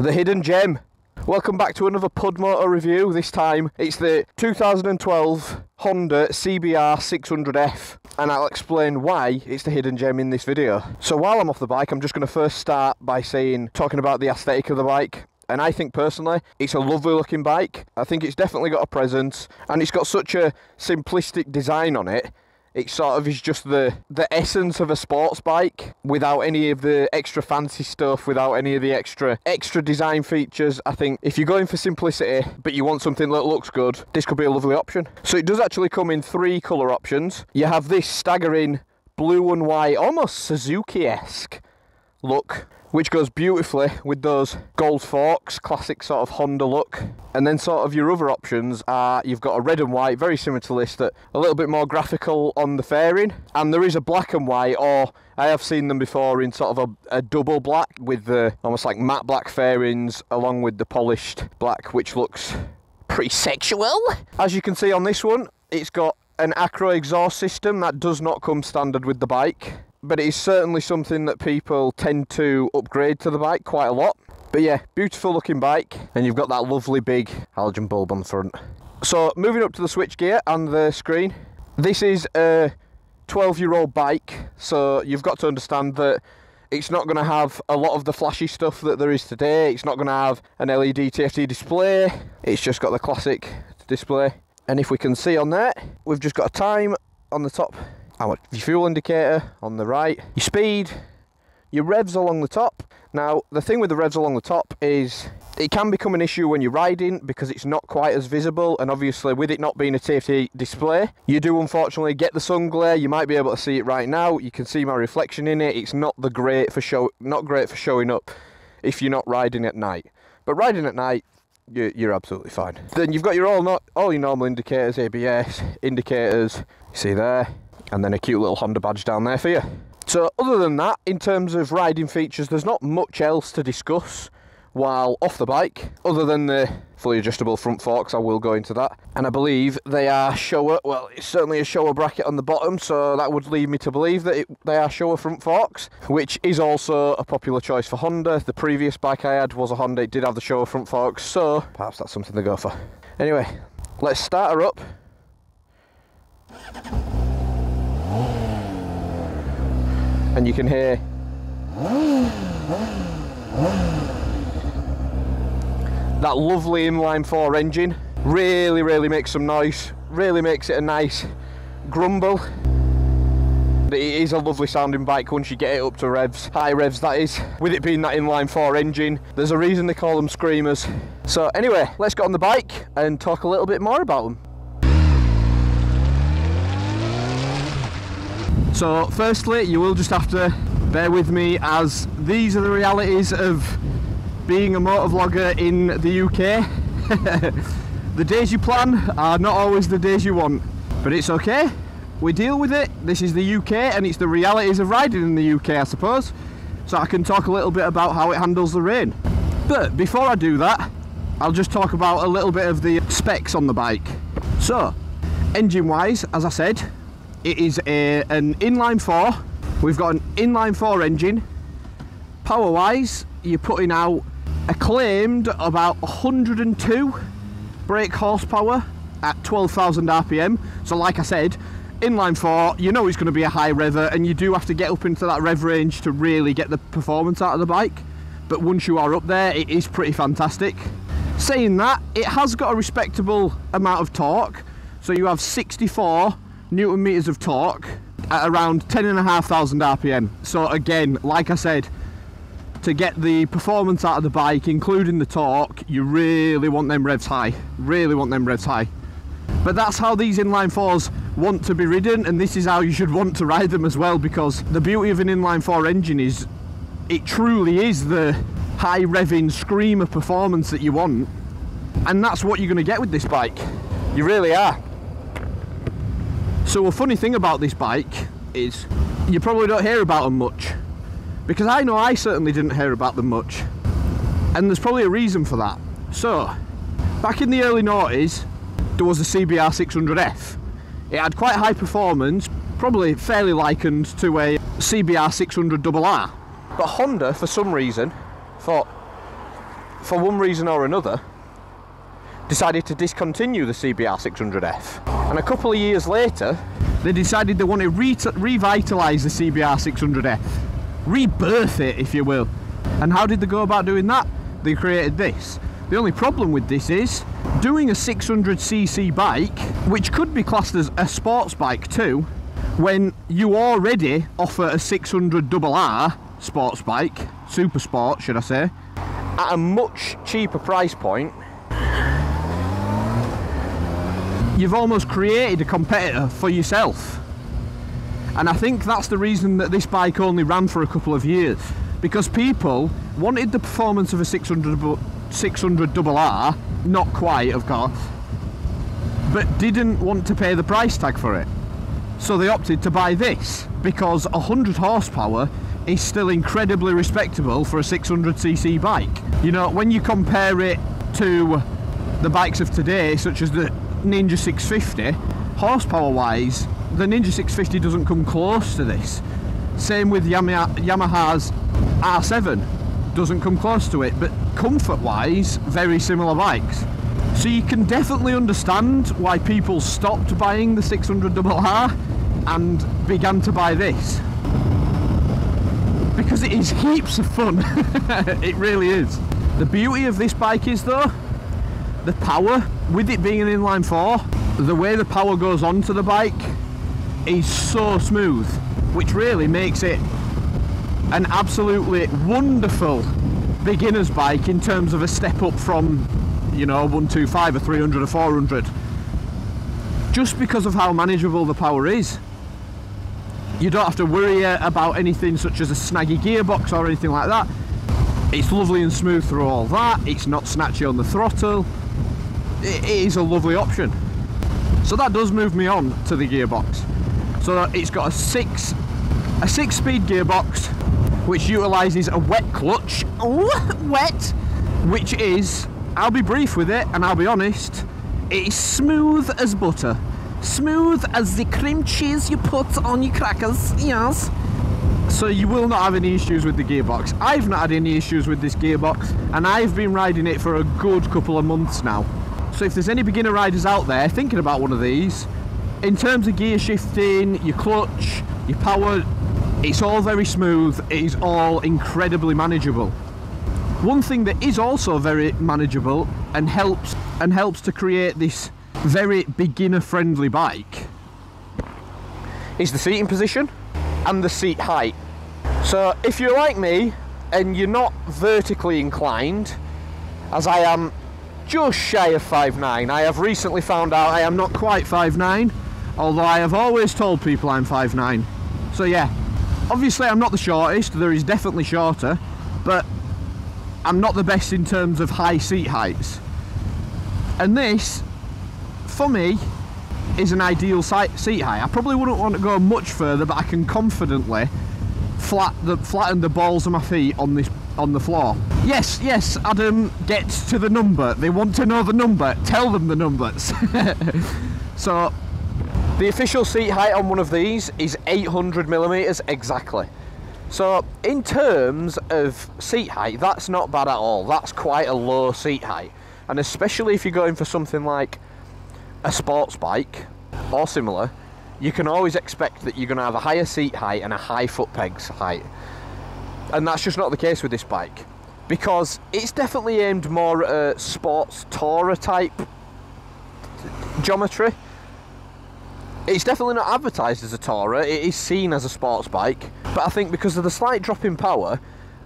The hidden gem. Welcome back to another Pud Motor review. This time it's the 2012 Honda CBR600F, and I'll explain why it's the hidden gem in this video. So while I'm off the bike, I'm just going to first start by talking about the aesthetic of the bike. And I think personally it's a lovely looking bike. I think it's definitely got a presence, and it's got such a simplistic design on it. It sort of is just the essence of a sports bike without any of the extra fancy stuff, without any of the extra design features. I think if you're going for simplicity but you want something that looks good, this could be a lovely option. So it does actually come in 3 colour options. You have this staggering blue and white, almost Suzuki-esque look, which goes beautifully with those gold forks, classic sort of Honda look. And then sort of your other options are, you've got a red and white, very similar to this, that a little bit more graphical on the fairing. And there is a black and white, or I have seen them before in sort of a double black with the almost like matte black fairings along with the polished black, which looks pretty sexual. As you can see on this one, it's got an acro exhaust system that does not come standard with the bike, but it is certainly something that people tend to upgrade to the bike quite a lot. But yeah, beautiful looking bike, and you've got that lovely big halogen bulb on the front. So moving up to the switchgear and the screen, this is a 12-year-old bike, so you've got to understand that it's not going to have a lot of the flashy stuff that there is today. It's not going to have an LED TFT display, it's just got the classic display. And if we can see on there, we've just got a time on the top, how much your fuel indicator on the right, your speed, your revs along the top. Now the thing with the revs along the top is it can become an issue when you're riding because it's not quite as visible, and obviously with it not being a TFT display, you do unfortunately get the sun glare. You might be able to see it right now, you can see my reflection in it. It's not great for showing up if you're not riding at night, but riding at night you're absolutely fine. Then you've got your all your normal indicators, ABS indicators, you see there, and then a cute little Honda badge down there for you. So other than that, in terms of riding features, there's not much else to discuss while off the bike, other than the fully adjustable front forks. I will go into that. And I believe they are Showa, well, it's certainly a Showa bracket on the bottom, so that would lead me to believe that they are Showa front forks, which is also a popular choice for Honda. The previous bike I had was a Honda, it did have the Showa front forks, so perhaps that's something to go for. Anyway, let's start her up. And you can hear that lovely inline 4 engine. Really makes some noise, really makes it a nice grumble. It is a lovely sounding bike once you get it up to revs, high revs that is, with it being that inline 4 engine. There's a reason they call them screamers. So anyway, let's get on the bike and talk a little bit more about them. So firstly, you will just have to bear with me, as these are the realities of being a motovlogger in the UK. The days you plan are not always the days you want, but it's okay, we deal with it. This is the UK, and it's the realities of riding in the UK, I suppose. So I can talk a little bit about how it handles the rain. But before I do that, I'll just talk about a little bit of the specs on the bike. So, engine wise, as I said, it is an inline 4. We've got an inline 4 engine. Power wise, you're putting out a claimed about 102 brake horsepower at 12,000 RPM. So like I said, inline 4, you know it's going to be a high rever, and you do have to get up into that rev range to really get the performance out of the bike. But once you are up there, it is pretty fantastic. Saying that, it has got a respectable amount of torque. So you have 64 Newton meters of torque at around 10,500 RPM. So again, like I said, to get the performance out of the bike, including the torque, you really want them revs high. Really want them revs high. But that's how these inline 4s want to be ridden, and this is how you should want to ride them as well, because the beauty of an inline 4 engine is it truly is the high revving screamer performance that you want, and that's what you're going to get with this bike. You really are. So a funny thing about this bike is you probably don't hear about them much, because I know I certainly didn't hear about them much, and there's probably a reason for that. So back in the early noughties, there was a CBR600F. It had quite high performance, probably fairly likened to a CBR600RR. But Honda, for some reason, thought, for one reason or another, decided to discontinue the CBR600F. And a couple of years later, they decided they want to revitalise the CBR600F. Rebirth it, if you will. And how did they go about doing that? They created this. The only problem with this is, doing a 600cc bike, which could be classed as a sports bike too, when you already offer a 600RR sports bike, Supersports should I say, at a much cheaper price point, you've almost created a competitor for yourself. And I think that's the reason that this bike only ran for a couple of years, because people wanted the performance of a 600RR, not quite of course, but didn't want to pay the price tag for it. So they opted to buy this, because 100 horsepower is still incredibly respectable for a 600cc bike. You know, when you compare it to the bikes of today, such as the Ninja 650, horsepower wise, the Ninja 650 doesn't come close to this. Same with Yamaha's R7, doesn't come close to it, but comfort wise, very similar bikes. So you can definitely understand why people stopped buying the 600RR and began to buy this, because it is heaps of fun. It really is. The beauty of this bike is though, the power, with it being an inline 4, the way the power goes onto the bike is so smooth, which really makes it an absolutely wonderful beginner's bike in terms of a step up from, you know, 125 or 300 or 400, just because of how manageable the power is. You don't have to worry about anything such as a snaggy gearbox or anything like that. It's lovely and smooth through all that. It's not snatchy on the throttle. It is a lovely option. So that does move me on to the gearbox. So it's got a six-speed gearbox, which utilises a wet clutch. Ooh, wet! Which is, I'll be brief with it and I'll be honest, it is smooth as butter. Smooth as the cream cheese you put on your crackers, yes. So you will not have any issues with the gearbox. I've not had any issues with this gearbox, and I've been riding it for a good couple of months now. So if there's any beginner riders out there thinking about one of these, in terms of gear shifting, your clutch, your power, it's all very smooth, it is all incredibly manageable. One thing that is also very manageable and helps to create this very beginner friendly bike is the seating position and the seat height. So if you're like me and you're not vertically inclined, as I am just shy of 5'9", I have recently found out I am not quite 5'9", although I have always told people I'm 5'9". So yeah, obviously I'm not the shortest, there is definitely shorter, but I'm not the best in terms of high seat heights. And this, for me, is an ideal seat height. I probably wouldn't want to go much further, but I can confidently flatten the balls of my feet on the floor. Yes, Adam gets to the number. They want to know the number. Tell them the numbers. So, the official seat height on one of these is 800mm exactly. So, in terms of seat height, that's not bad at all. That's quite a low seat height. And especially if you're going for something like a sports bike or similar, you can always expect that you're going to have a higher seat height and a high foot pegs height. And that's just not the case with this bike, because it's definitely aimed more at a sports tourer type geometry. It's definitely not advertised as a tourer, it is seen as a sports bike, but I think because of the slight drop in power,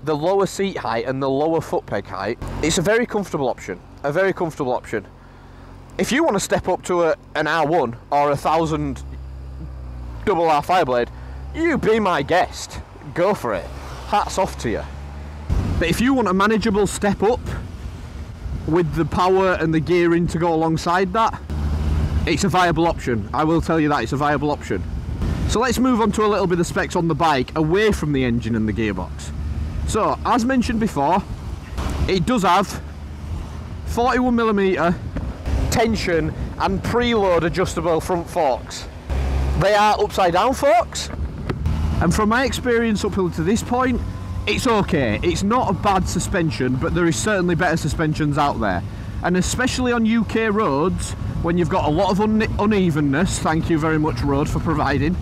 the lower seat height and the lower foot peg height, it's a very comfortable option. A very comfortable option. If you want to step up to an R1 or 1000 RR Fireblade, you be my guest. Go for it. Hats off to you. But if you want a manageable step up with the power and the gearing to go alongside that, it's a viable option. I will tell you that, it's a viable option. So let's move on to a little bit of specs on the bike away from the engine and the gearbox. So, as mentioned before, it does have 41mm tension and preload adjustable front forks. They are upside down forks, and from my experience up to this point, it's okay. It's not a bad suspension, but there is certainly better suspensions out there. And especially on UK roads, when you've got a lot of unevenness, thank you very much road for providing,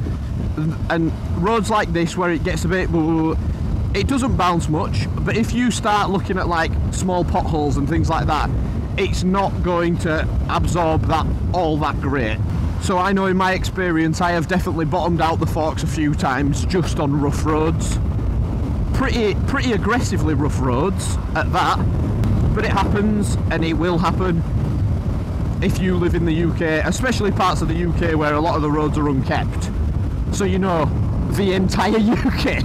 and roads like this where it gets a bit, it doesn't bounce much, but if you start looking at like small potholes and things like that, it's not going to absorb that all that great. So I know in my experience I have definitely bottomed out the forks a few times just on rough roads. Pretty aggressively rough roads at that, but it happens, and it will happen if you live in the UK, especially parts of the UK where a lot of the roads are unkept. So you know, the entire UK.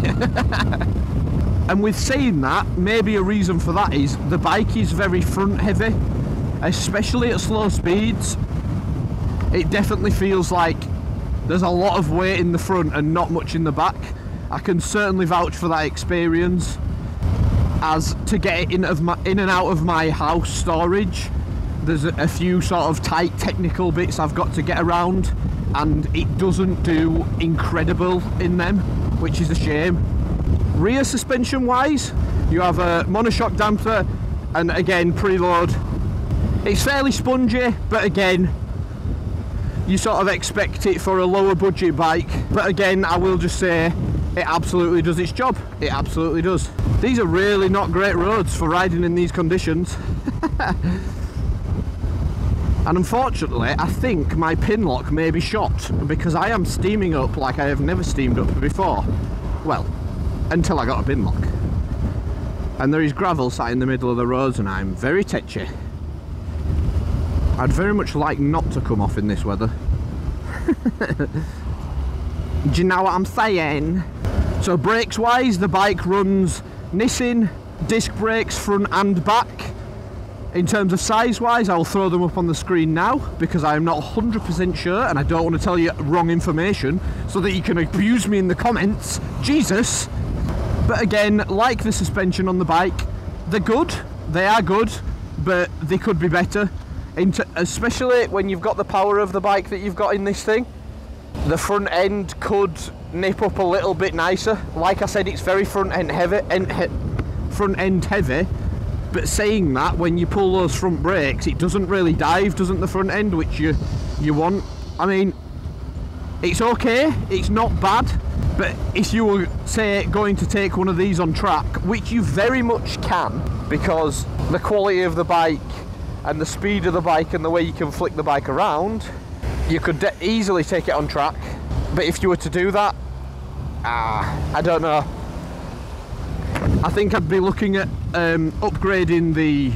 And with saying that, maybe a reason for that is the bike is very front heavy, especially at slow speeds. It definitely feels like there's a lot of weight in the front and not much in the back. I can certainly vouch for that experience, as to get it in and out of my house storage, there's a few sort of tight technical bits I've got to get around, and it doesn't do incredible in them, which is a shame. Rear suspension wise, you have a monoshock damper, and again, preload. It's fairly spongy, but again, you sort of expect it for a lower budget bike. But again, I will just say, it absolutely does its job. It absolutely does. These are really not great roads for riding in these conditions. And unfortunately, I think my pin lock may be shot, because I am steaming up like I have never steamed up before. Well, until I got a pin lock. And there is gravel sat in the middle of the roads, and I'm very tetchy. I'd very much like not to come off in this weather. Do you know what I'm saying? So brakes wise, the bike runs Nissin disc brakes front and back. In terms of size wise, I'll throw them up on the screen now, because I am not 100% sure and I don't want to tell you wrong information so that you can abuse me in the comments. Jesus! But again, like the suspension on the bike, they're good, they are good, but they could be better. Especially when you've got the power of the bike that you've got in this thing. The front end could nip up a little bit nicer. Like I said, it's very front end heavy, but saying that, when you pull those front brakes, it doesn't really dive, doesn't the front end, which you want. I mean, it's okay, it's not bad, but if you were, say, going to take one of these on track, which you very much can, because the quality of the bike and the speed of the bike and the way you can flick the bike around, you could easily take it on track. But if you were to do that, I don't know. I think I'd be looking at upgrading the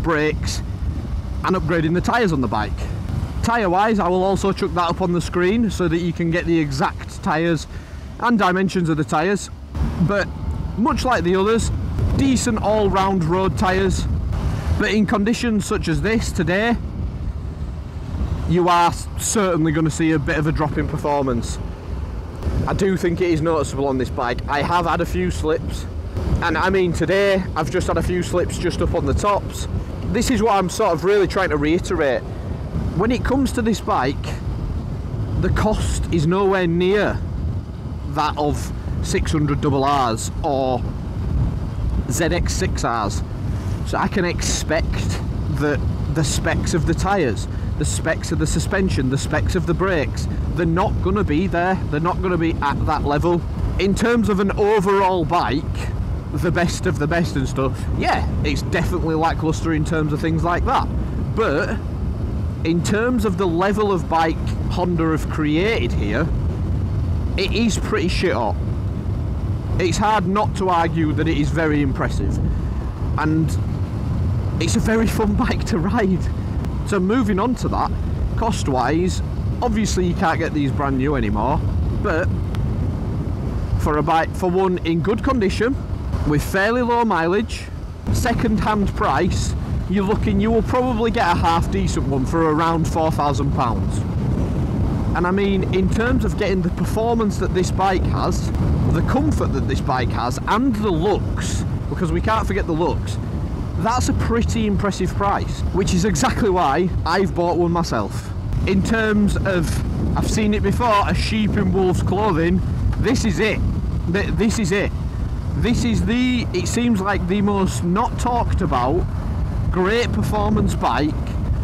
brakes and upgrading the tyres on the bike. Tyre wise, I will also chuck that up on the screen so that you can get the exact tyres and dimensions of the tyres. But much like the others, decent all-round road tyres. But in conditions such as this today, you are certainly going to see a bit of a drop in performance. I do think it is noticeable on this bike. I have had a few slips, and I mean today I've just had a few slips just up on the tops. This is what I'm sort of really trying to reiterate. When it comes to this bike, the cost is nowhere near that of 600RRs or ZX6Rs. So I can expect that the specs of the tyres, the specs of the suspension, the specs of the brakes, they're not going to be there. They're not going to be at that level. In terms of an overall bike, the best of the best and stuff, yeah, it's definitely lackluster in terms of things like that. But in terms of the level of bike Honda have created here, it is pretty shit hot. It's hard not to argue that it is very impressive. And it's a very fun bike to ride. So moving on to that, cost-wise, obviously you can't get these brand new anymore, but for a bike, for one in good condition, with fairly low mileage, second-hand price, you're looking, you will probably get a half-decent one for around £4,000. And I mean, in terms of getting the performance that this bike has, the comfort that this bike has, and the looks, because we can't forget the looks, that's a pretty impressive price, which is exactly why I've bought one myself. In terms of, I've seen it before, a sheep in wolf's clothing, this is it. This is it. This is it seems like the most not talked about, great performance bike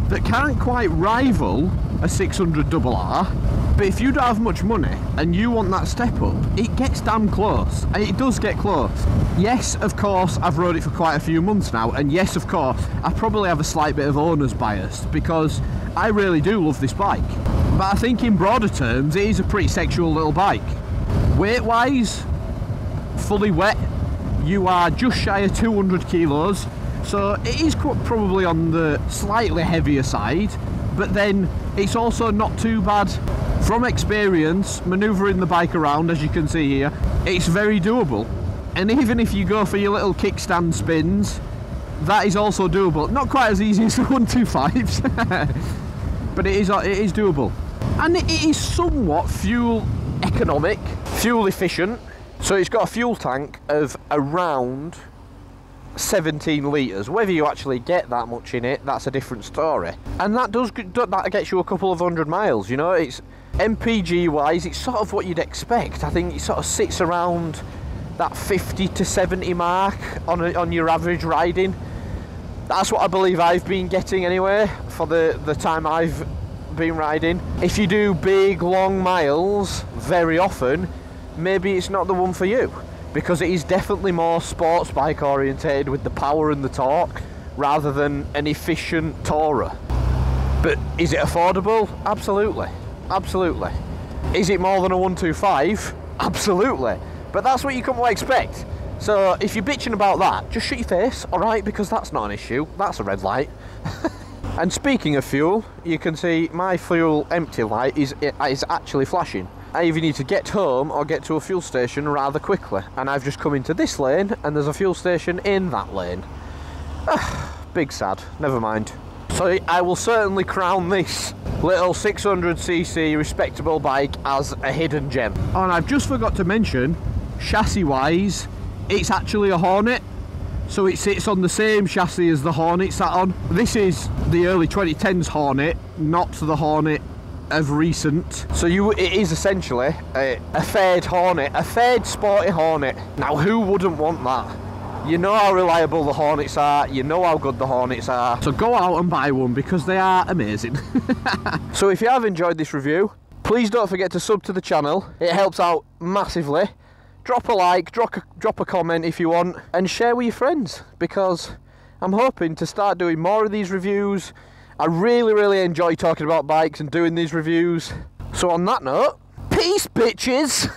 that can't quite rival a 600RR, but if you don't have much money and you want that step up, it gets damn close, and it does get close. Yes, of course, I've rode it for quite a few months now, and yes, of course, I probably have a slight bit of owner's bias, because I really do love this bike. But I think in broader terms, it is a pretty sexual little bike. Weight-wise, fully wet, you are just shy of 200 kilos, so it is probably on the slightly heavier side, but then it's also not too bad. From experience, manoeuvring the bike around, as you can see here, it's very doable. And even if you go for your little kickstand spins, that is also doable. Not quite as easy as the 125s, but it is doable. And it is somewhat fuel economic, fuel efficient. So it's got a fuel tank of around 17 litres. Whether you actually get that much in it, that's a different story. And that gets you a couple of 100 miles, you know. It's MPG wise, it's sort of what you'd expect. I think it sort of sits around that 50 to 70 mark on your average riding. That's what I believe I've been getting anyway for the time I've been riding. If you do big long miles very often, maybe it's not the one for you, because it is definitely more sports bike orientated with the power and the torque rather than an efficient tourer. But is it affordable? Absolutely, absolutely. Is it more than a 125? Absolutely. But that's what you come to expect. So if you're bitching about that, just shut your face, alright, because that's not an issue. That's a red light. And speaking of fuel, you can see my fuel empty light is actually flashing. I either need to get home or get to a fuel station rather quickly, and I've just come into this lane and there's a fuel station in that lane. Big sad, never mind. So I will certainly crown this little 600cc respectable bike as a hidden gem. Oh, and I've just forgot to mention, chassis wise, it's actually a Hornet. So it sits on the same chassis as the Hornet sat on. This is the early 2010s Hornet, not the Hornet of recent. So it is essentially a faired Hornet, a faired sporty Hornet. Now who wouldn't want that? You know how reliable the Hornets are, you know how good the Hornets are. So go out and buy one because they are amazing. So if you have enjoyed this review, please don't forget to sub to the channel. It helps out massively. Drop a like, drop a comment if you want, and share with your friends, because I'm hoping to start doing more of these reviews. I really enjoy talking about bikes and doing these reviews. So on that note, peace bitches!